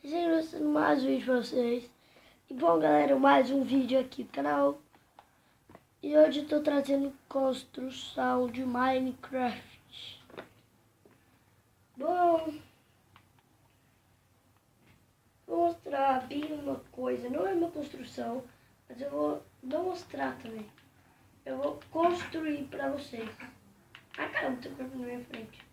Sejam mais um vídeo pra vocês. E bom, galera, mais um vídeo aqui do canal. E hoje eu tô trazendo construção de Minecraft. Bom, vou mostrar bem uma coisa. Não é uma construção, mas eu vou mostrar também. Eu vou construir pra vocês. Ah, caramba, tem corpo na minha frente.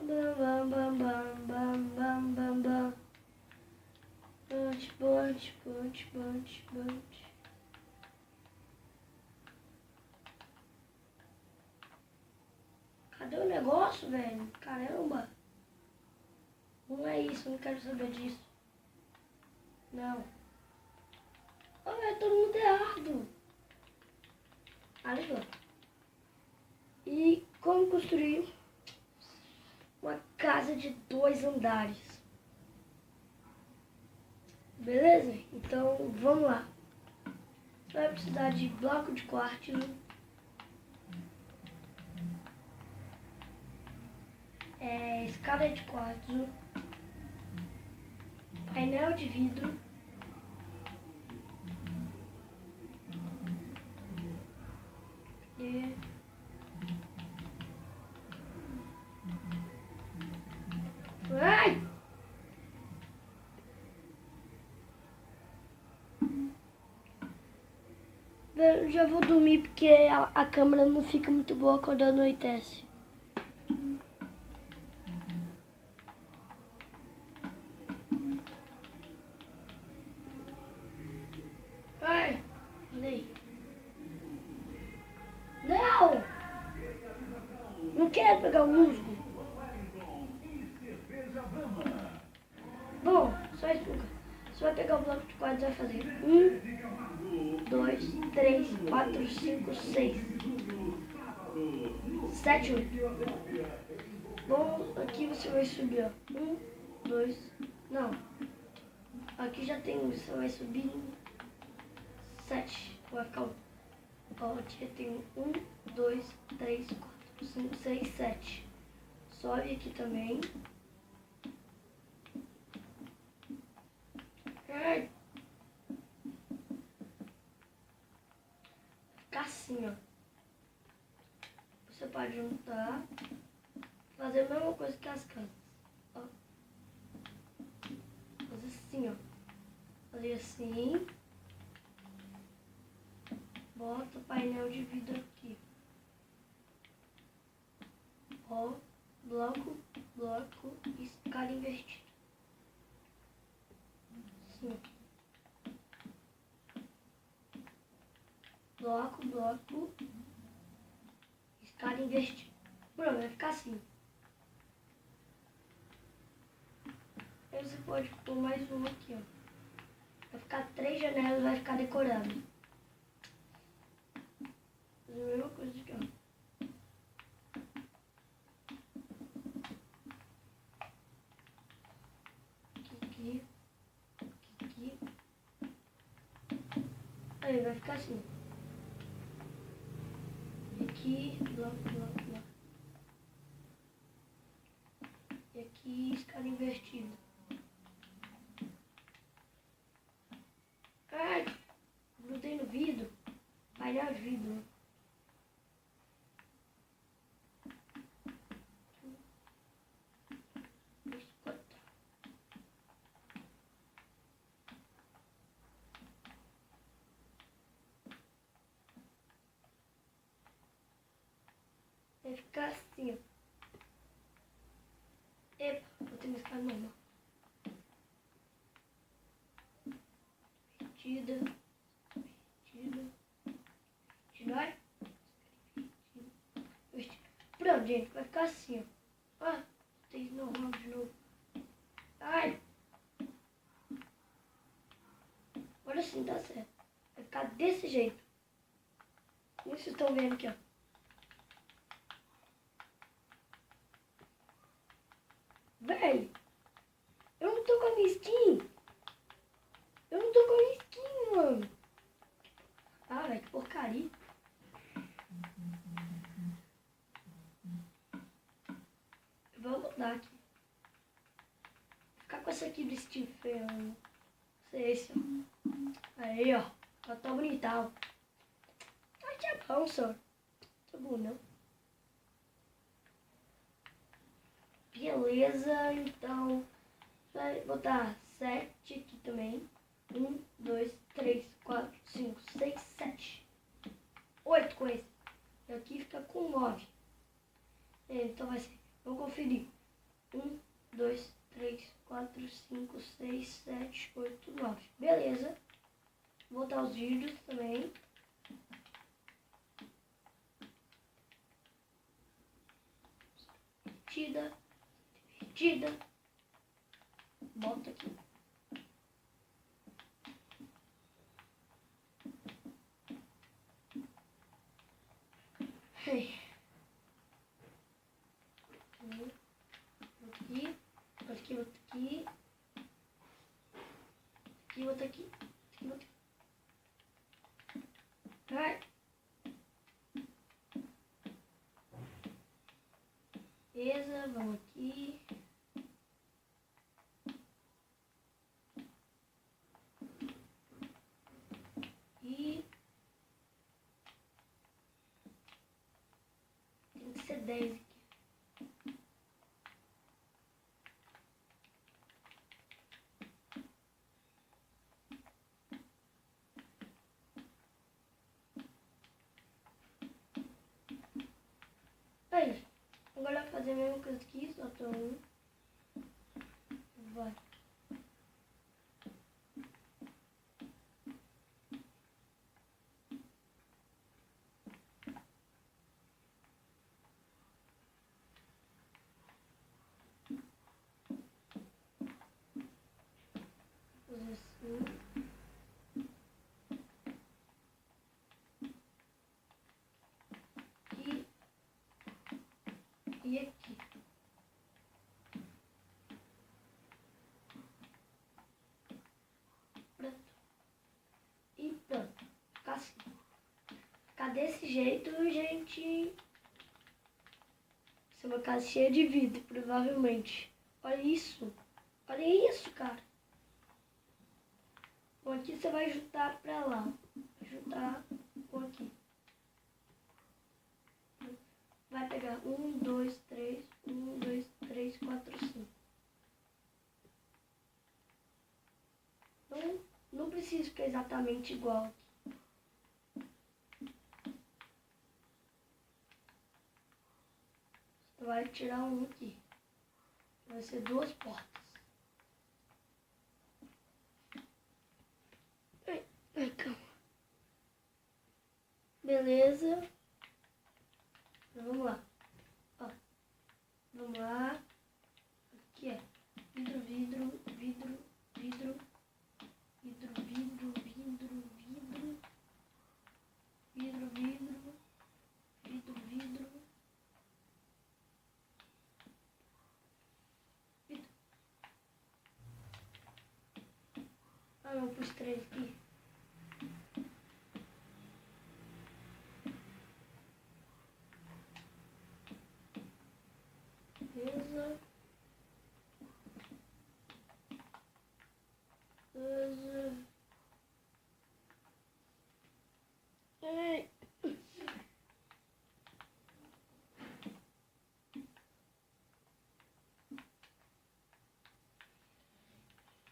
Bam, bam, bam, bam, bam, bam, bam, bam. Bunch. Cadê o negócio, velho? Caramba. Não é isso, eu não quero saber disso. Não. Olha, todo mundo errado. Ah, legal. E como construir uma casa de 2 andares? Beleza? Então, vamos lá. Você vai precisar de bloco de quartzo, escada de quartzo, painel de vidro, e ai! Eu já vou dormir porque a câmera não fica muito boa quando anoitece. Ai, nem. Não! Não quero pegar o musgo. Bom, só explica. Você vai pegar o bloco de quadros e vai fazer 1, 2, 3, 4, 5, 6, 7, 8. Bom, aqui você vai subir, ó. 1, 2, não. Aqui já tem, você vai subir 7. Vai ficar, ó, aqui tem 1, 2, 3, 4, 5, 6, 7. Sobe aqui também. Ai. Fica assim, ó. Você pode juntar, fazer a mesma coisa que as casas. Ó. Fazer assim, ó. Fazer assim. Bota o painel de vidro aqui. Ó. Bloco, escada invertida. Assim. Bloco, escada invertida. Pronto, vai ficar assim. Aí você pode pôr mais um aqui, ó. Vai ficar 3 janelas e vai ficar decorado. Fazer a mesma coisa aqui, ó. Aqui. Aí vai ficar assim. Aqui, bloco. E aqui, escada invertida. Ai, grudei no vidro. Painel de vidro. Vai ficar assim, ó. Epa, vou ter uma escada normal. Invertida. Vai. Pronto, gente, vai ficar assim, ó. Ah, tem normal de novo. Ai. Agora sim, tá certo. Vai ficar desse jeito. Como vocês estão vendo aqui, ó. Véi, eu não tô com a minha skin. Mano. Ah, velho, que porcaria. Eu vou mudar aqui. ficar com essa aqui do Stephen. Esse, ó. Aí, ó. Tá tão bonitão. Ai, que é bom, senhor. Tá bom, não? Beleza, então. Vai botar 7 aqui também. 1, 2, 3, 4, 5, 6, 7. 8 com esse. E aqui fica com 9. Então vai ser. Vamos conferir. 1, 2, 3, 4, 5, 6, 7, 8, 9. Beleza. Vou botar os vídeos também. Divertida. Divertida. Bota aqui. Aqui, aqui, aqui, aqui, aqui, aqui, aqui. Vai. Beleza, vamos aqui. E tem que ser 10 aqui. Aí, agora vai fazer a mesma coisa aqui, só tô um. Vai. Fazer assim. E aqui. Pronto. E pronto. Ficar assim. Ficar desse jeito, gente. Isso é uma casa cheia de vidro, provavelmente. Olha isso. Olha isso, cara. Bom, aqui você vai juntar pra lá. Juntar com aqui. Vai pegar 1, 2, 3, 1, 2, 3, 4, 5. Não precisa ficar exatamente igual aqui. Você vai tirar um aqui. Vai ser 2 portas. Ai, calma. Beleza. Então, vamos lá. Ó. Vamos lá. Aqui é vidro, vidro, vidro, vidro, vidro, vidro, vidro, vidro, vidro, vidro, vidro, vidro, vidro. Ah, não, pus 3 aqui. Beleza. Beleza. Ai.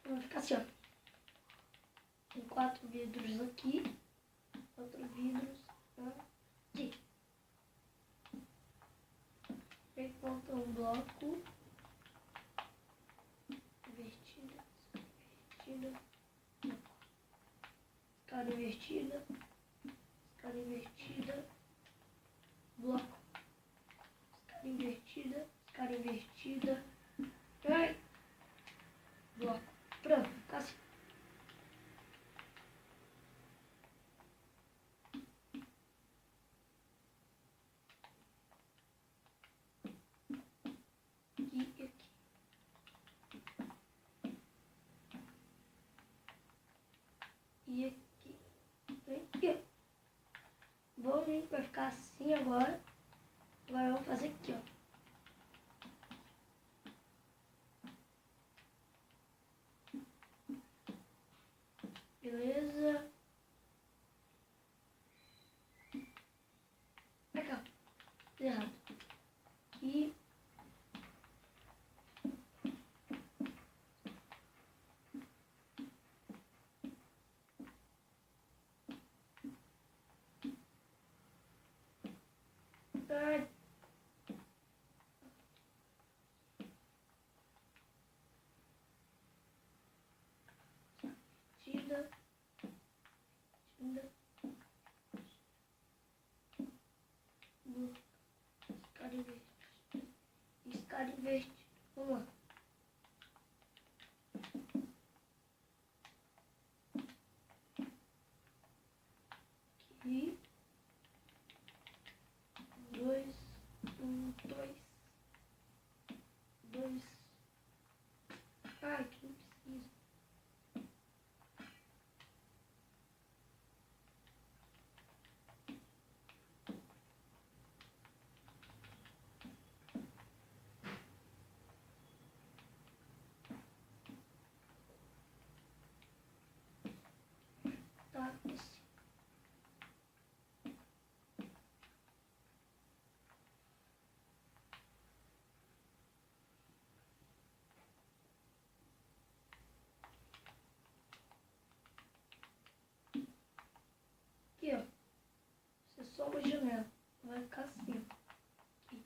Vai ficar assim, ó. Tem 4 vidros aqui. 4 vidros aqui. Aí falta um bloco. Invertida. Invertida. Escada invertida. Escada invertida. Bloco. Escada invertida. Escada invertida. Ai. Bloco. Pronto. Tá assim. E aqui. Aqui. Vou vir para ficar assim agora. Agora vamos fazer aqui, ó. Beleza. Pra cá. Errado. Aqui. Ai. Tira. Escada invertida. Vamos lá. Aqui. 2, 1, 2. 2. Ai, que não precisa. Tá, assim. Aqui, ó. Você só uma janela. Vai ficar assim. Aqui.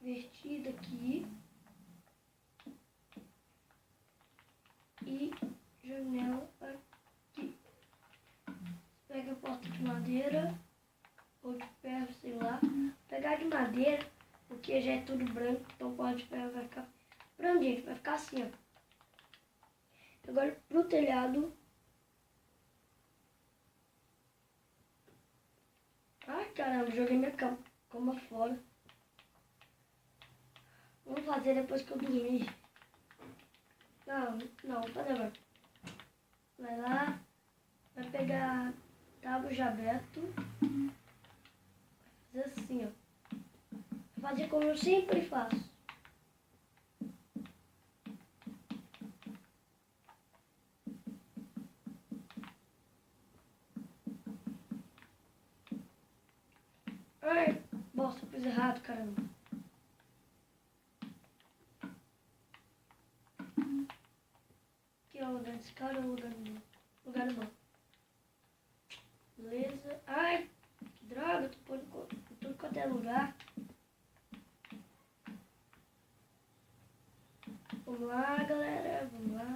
Invertida aqui. E janela aqui. Pega a porta de madeira. Ou de ferro, sei lá. Pegar de madeira, porque já é tudo branco. Então pode pegar, vai ficar branco, gente. Vai ficar assim, ó. Agora pro telhado. Ai, caramba, joguei minha cama fora. Vamos fazer depois que eu dormir. Não, vou fazer agora. Vai lá, vai pegar tábua de aberto. Fazer assim, ó. Vai fazer como eu sempre faço. Ai, bosta, fiz errado, caramba. Aqui é o lugar desse cara ou o lugar do meu? Lugar do bom. Beleza. Ai, que droga, tô pondo em tudo quanto é lugar. Vamos lá, galera, vamos lá.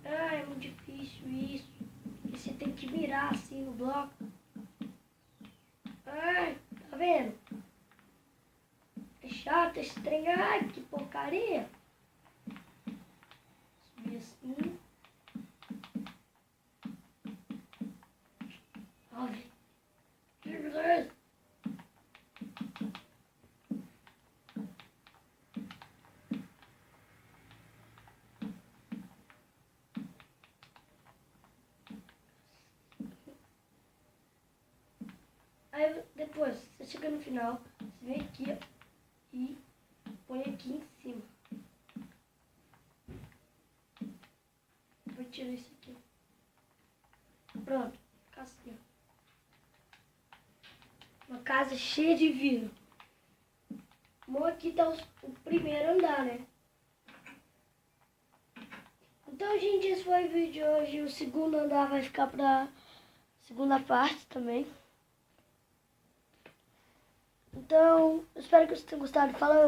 Ai, é muito difícil isso. Porque você tem que virar assim no bloco. Ai, tá vendo? É chato esse trem. Ai, que porcaria. Subir assim. Ai, que beleza. Aí depois, você chega no final, você vem aqui ó, e põe aqui em cima. Vou tirar isso aqui. Pronto, fica assim, ó. Uma casa cheia de vidro. Bom, aqui tá o primeiro andar, né? Então, gente, esse foi o vídeo de hoje. O segundo andar vai ficar pra segunda parte também. Então, espero que vocês tenham gostado. Falou!